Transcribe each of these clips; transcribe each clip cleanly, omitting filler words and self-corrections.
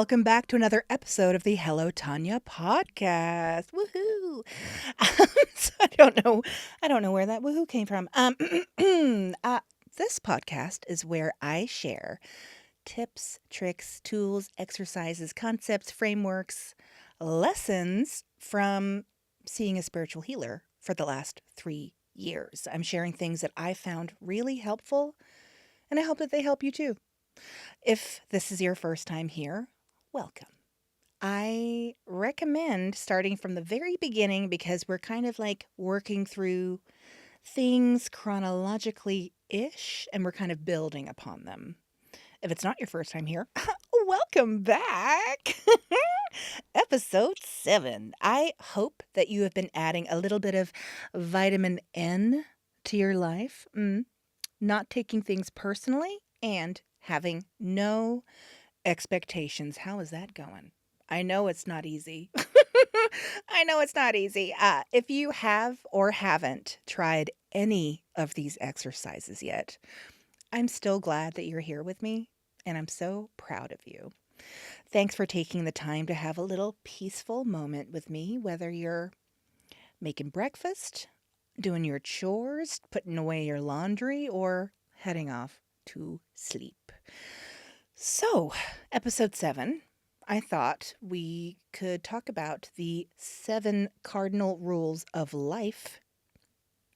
welcome back to another episode of the Hello Tanya Podcast. Woohoo! So I don't know where that woohoo came from. This podcast is where I share tips, tricks, tools, exercises, concepts, frameworks, lessons from seeing a spiritual healer for the last 3 years. I'm sharing things that I found really helpful, and I hope that they help you too. If this is your first time here, welcome. I recommend starting from the very beginning because we're kind of like working through things chronologically-ish and we're kind of building upon them. If it's not your first time here, welcome back. Episode 7. I hope that you have been adding a little bit of vitamin N to your life, not taking things personally, and having no expectations. How is that going? I know it's not easy. I know it's not easy. If you have or haven't tried any of these exercises yet, I'm still glad that you're here with me, and I'm so proud of you. Thanks for taking the time to have a little peaceful moment with me, whether you're making breakfast, doing your chores, putting away your laundry, or heading off to sleep. So, episode 7, I thought we could talk about the 7 cardinal rules of life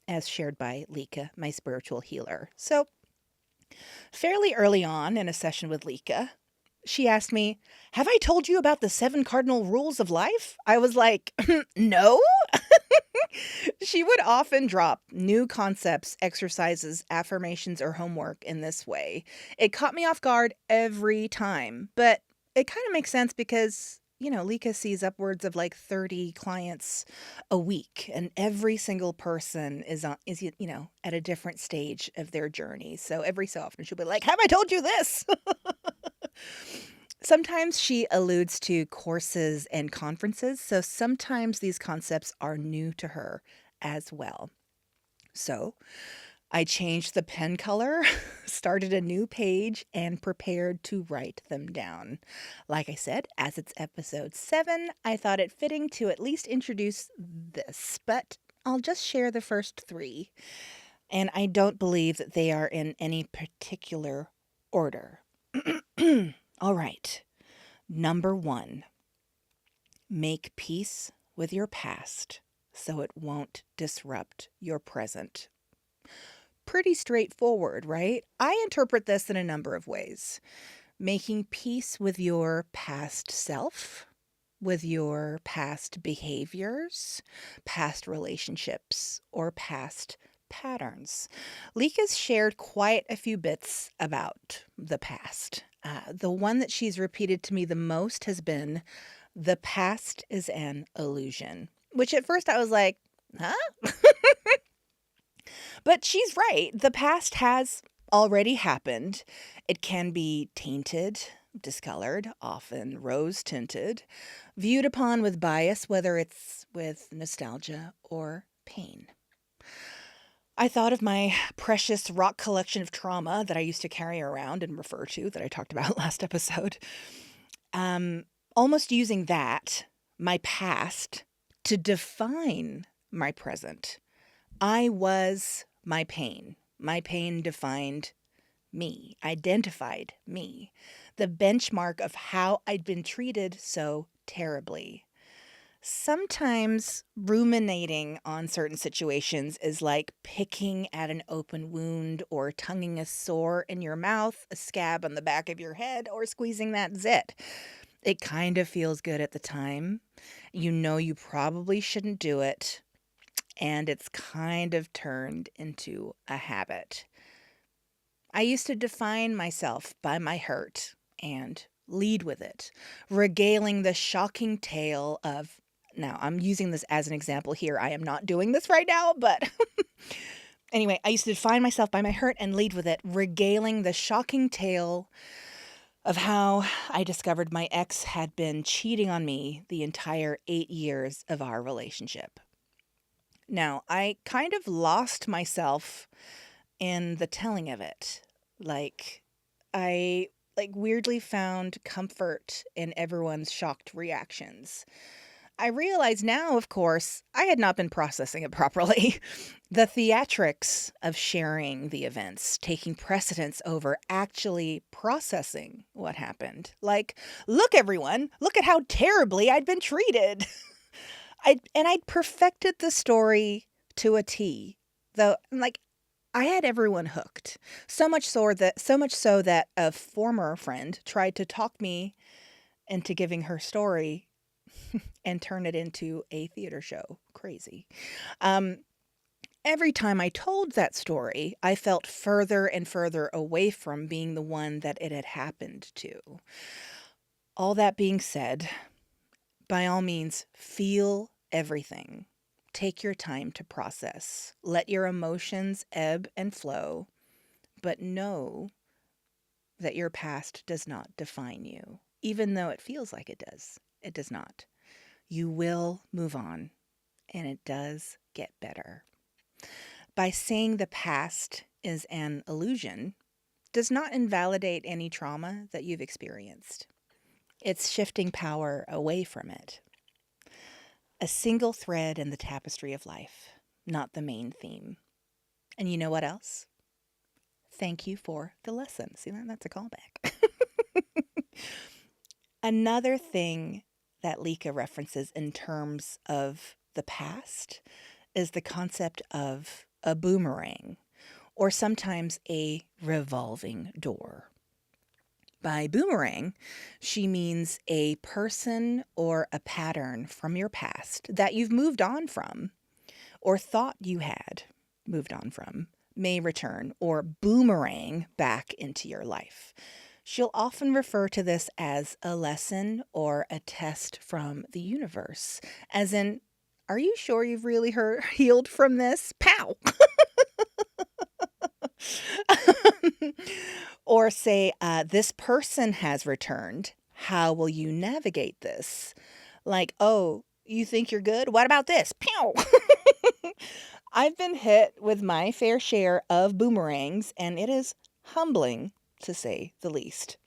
as shared by Lika, my spiritual healer. So, fairly early on in a session with Lika, she asked me, "Have I told you about the 7 cardinal rules of life?" I was like, "No." She would often drop new concepts, exercises, affirmations, or homework in this way. It caught me off guard every time, but it kind of makes sense because, Lika sees upwards of like 30 clients a week, and every single person is at a different stage of their journey. So every so often she'll be like, "Have I told you this?" Sometimes she alludes to courses and conferences, so sometimes these concepts are new to her as well. So I changed the pen color, started a new page, and prepared to write them down. Like I said, as it's episode 7, I thought it fitting to at least introduce this, but I'll just share the first 3. And I don't believe that they are in any particular order. All right. Number 1, make peace with your past so it won't disrupt your present. Pretty straightforward, right? I interpret this in a number of ways. Making peace with your past self, with your past behaviors, past relationships, or past patterns. Lika's shared quite a few bits about the past. The one that she's repeated to me the most has been, "The past is an illusion," which at first I was like, huh? But she's right. The past has already happened. It can be tainted, discolored, often rose tinted, viewed upon with bias, whether it's with nostalgia or pain. I thought of my precious rock collection of trauma that I used to carry around and refer to, that I talked about last episode. Almost using that, my past, to define my present. I was my pain. My pain defined me, identified me, the benchmark of how I'd been treated so terribly. Sometimes ruminating on certain situations is like picking at an open wound or tonguing a sore in your mouth, a scab on the back of your head, or squeezing that zit. It kind of feels good at the time. You know you probably shouldn't do it, and it's kind of turned into a habit. I used to define myself by my hurt and lead with it, regaling the shocking tale of, now I'm using this as an example here. I am not doing this right now, but anyway, I used to define myself by my hurt and lead with it, regaling the shocking tale of how I discovered my ex had been cheating on me the entire 8 years of our relationship. Now, I kind of lost myself in the telling of it. Like, I like weirdly found comfort in everyone's shocked reactions. I realize now, of course, I had not been processing it properly. The theatrics of sharing the events, taking precedence over actually processing what happened. Like, look, everyone, look at how terribly I'd been treated. I'd perfected the story to a T, though, like, I had everyone hooked. So much so that a former friend tried to talk me into giving her story and turn it into a theater show. Crazy. Um, every time I told that story, I felt further and further away from being the one that it had happened to. All that being said, by all means, feel everything. Take your time to process. Let your emotions ebb and flow, but know that your past does not define you, even though it feels like it does. It does not. You will move on, and it does get better. By saying the past is an illusion does not invalidate any trauma that you've experienced. It's shifting power away from it. A single thread in the tapestry of life, not the main theme. And you know what else? Thank you for the lesson. See that? That's a callback. Another thing that Lika references in terms of the past is the concept of a boomerang, or sometimes a revolving door. By boomerang, she means a person or a pattern from your past that you've moved on from or thought you had moved on from may return or boomerang back into your life. She'll often refer to this as a lesson or a test from the universe, as in, are you sure you've really healed from this? Pow! Or say, this person has returned. How will you navigate this? Like, oh, you think you're good? What about this? Pow! I've been hit with my fair share of boomerangs, and it is humbling, to say the least.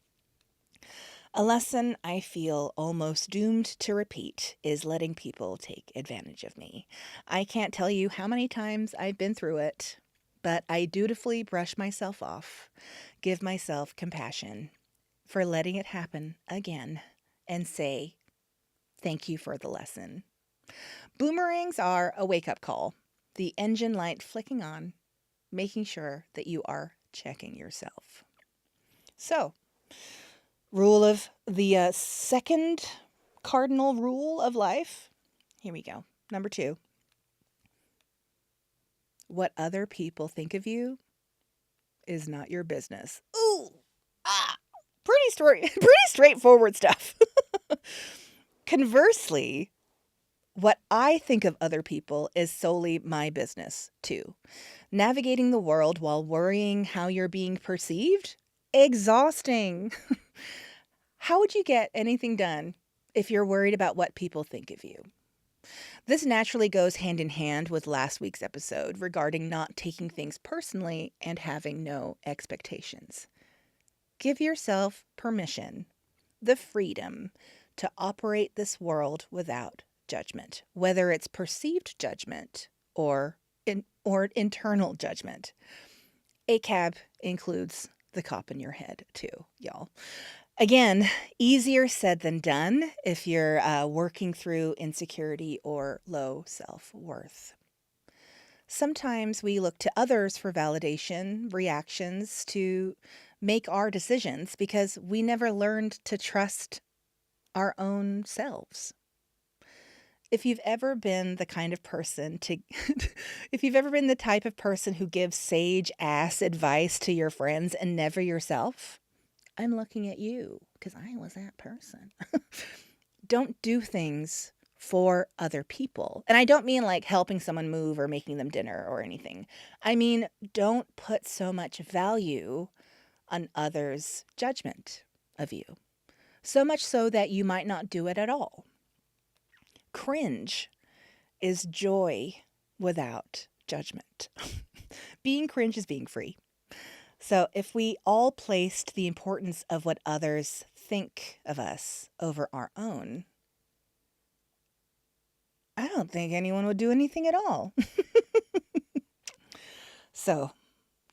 A lesson I feel almost doomed to repeat is letting people take advantage of me. I can't tell you how many times I've been through it, but I dutifully brush myself off, give myself compassion for letting it happen again, and say, thank you for the lesson. Boomerangs are a wake-up call, the engine light flicking on, making sure that you are checking yourself. So, rule of the second cardinal rule of life. Here we go. Number 2. What other people think of you is not your business. Ooh, pretty straightforward stuff. Conversely, what I think of other people is solely my business, too. Navigating the world while worrying how you're being perceived? Exhausting. How would you get anything done if you're worried about what people think of you? This naturally goes hand in hand with last week's episode regarding not taking things personally and having no expectations. Give yourself permission, the freedom to operate this world without judgment, whether it's perceived judgment or internal judgment. ACAB includes the cop in your head too, y'all. Again, easier said than done if you're working through insecurity or low self-worth. Sometimes we look to others for validation, reactions to make our decisions because we never learned to trust our own selves. If you've ever been the kind of person if you've ever been the type of person who gives sage ass advice to your friends and never yourself, I'm looking at you because I was that person. Don't do things for other people. And I don't mean like helping someone move or making them dinner or anything. I mean, don't put so much value on others' judgment of you. So much so that you might not do it at all. Cringe is joy without judgment. Being cringe is being free. So if we all placed the importance of what others think of us over our own, I don't think anyone would do anything at all. So,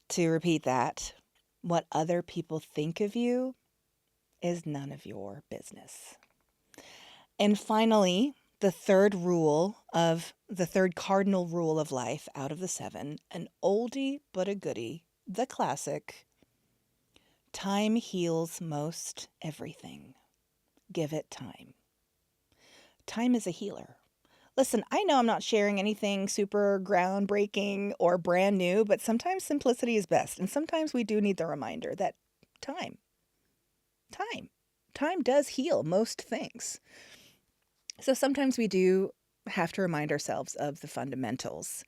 to repeat that, what other people think of you is none of your business. And finally, the third cardinal rule of life out of the 7, an oldie but a goodie, the classic: time heals most everything. Give it time. Time is a healer. Listen, I know I'm not sharing anything super groundbreaking or brand new, but sometimes simplicity is best. And sometimes we do need the reminder that time does heal most things. So sometimes we do have to remind ourselves of the fundamentals.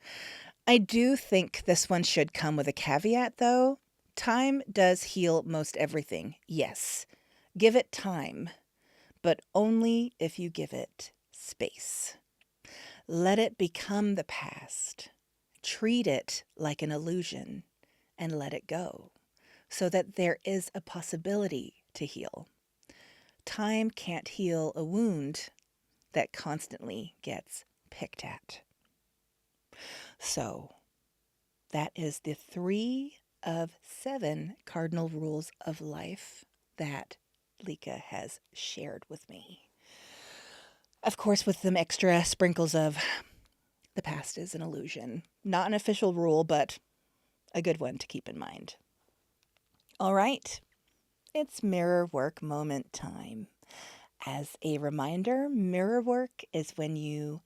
I do think this one should come with a caveat, though. Time does heal most everything. Yes, give it time, but only if you give it space. Let it become the past. Treat it like an illusion and let it go so that there is a possibility to heal. Time can't heal a wound that constantly gets picked at. So, that is the 3 of 7 cardinal rules of life that Lika has shared with me. Of course, with some extra sprinkles of the past is an illusion. Not an official rule, but a good one to keep in mind. All right, it's mirror work moment time. As a reminder, mirror work is when you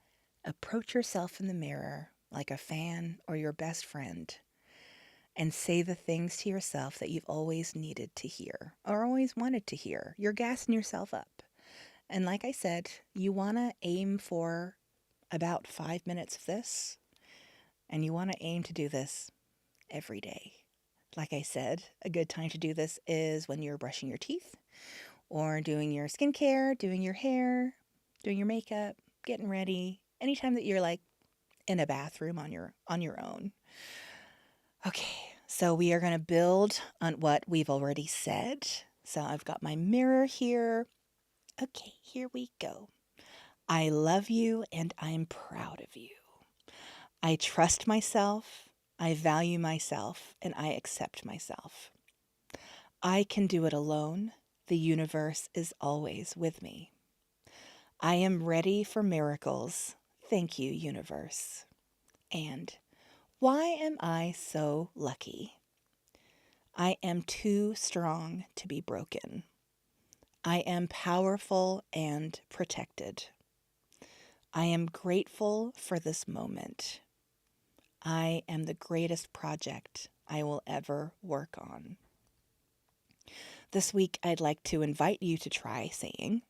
approach yourself in the mirror like a fan or your best friend and say the things to yourself that you've always needed to hear or always wanted to hear. You're gassing yourself up. And like I said, you want to aim for about 5 minutes of this, and you want to aim to do this every day. Like I said, a good time to do this is when you're brushing your teeth or doing your skincare, doing your hair, doing your makeup, getting ready, anytime that you're like in a bathroom on your own. Okay, so we are going to build on what we've already said. So I've got my mirror here. Okay, here we go. I love you and I'm proud of you. I trust myself, I value myself, and I accept myself. I can do it alone. The universe is always with me. I am ready for miracles. Thank you, universe. And why am I so lucky? I am too strong to be broken. I am powerful and protected. I am grateful for this moment. I am the greatest project I will ever work on. This week, I'd like to invite you to try saying,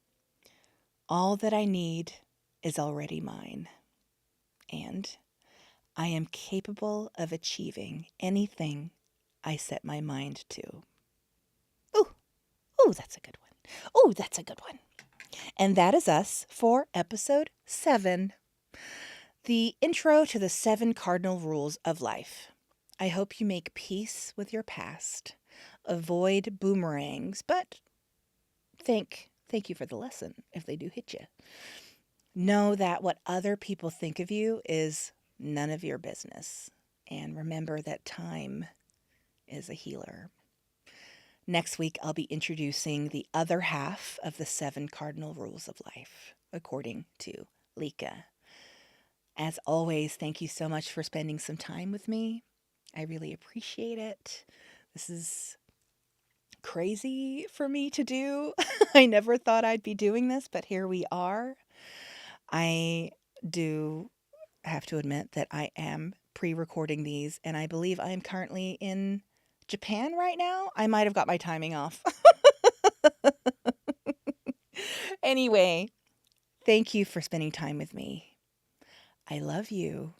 all that I need is already mine, and I am capable of achieving anything I set my mind to. Ooh, that's a good one. Ooh, that's a good one. And that is us for episode 7, the intro to the 7 cardinal rules of life. I hope you make peace with your past, avoid boomerangs, but thank you for the lesson if they do hit you. Know that what other people think of you is none of your business. And remember that time is a healer. Next week, I'll be introducing the other half of the 7 cardinal rules of life, according to Lika. As always, thank you so much for spending some time with me. I really appreciate it. This is crazy for me to do. I never thought I'd be doing this, but here we are. I do have to admit that I am pre-recording these, and I believe I am currently in Japan right now. I might have got my timing off. Anyway, thank you for spending time with me. I love you.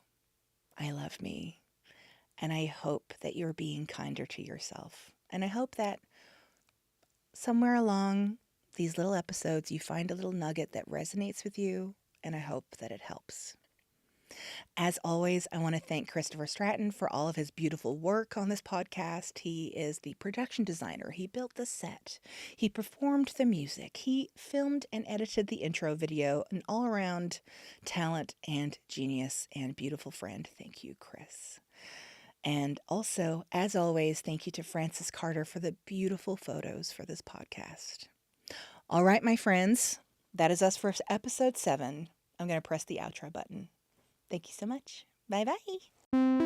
I love me. And I hope that you're being kinder to yourself. And I hope that somewhere along these little episodes, you find a little nugget that resonates with you. And I hope that it helps. As always, I want to thank Christopher Stratton for all of his beautiful work on this podcast. He is the production designer. He built the set. He performed the music. He filmed and edited the intro video. An all-around talent and genius and beautiful friend. Thank you, Chris. And also, as always, thank you to Francis Carter for the beautiful photos for this podcast. All right, my friends, that is us for episode 7. I'm going to press the outro button. Thank you so much. Bye-bye.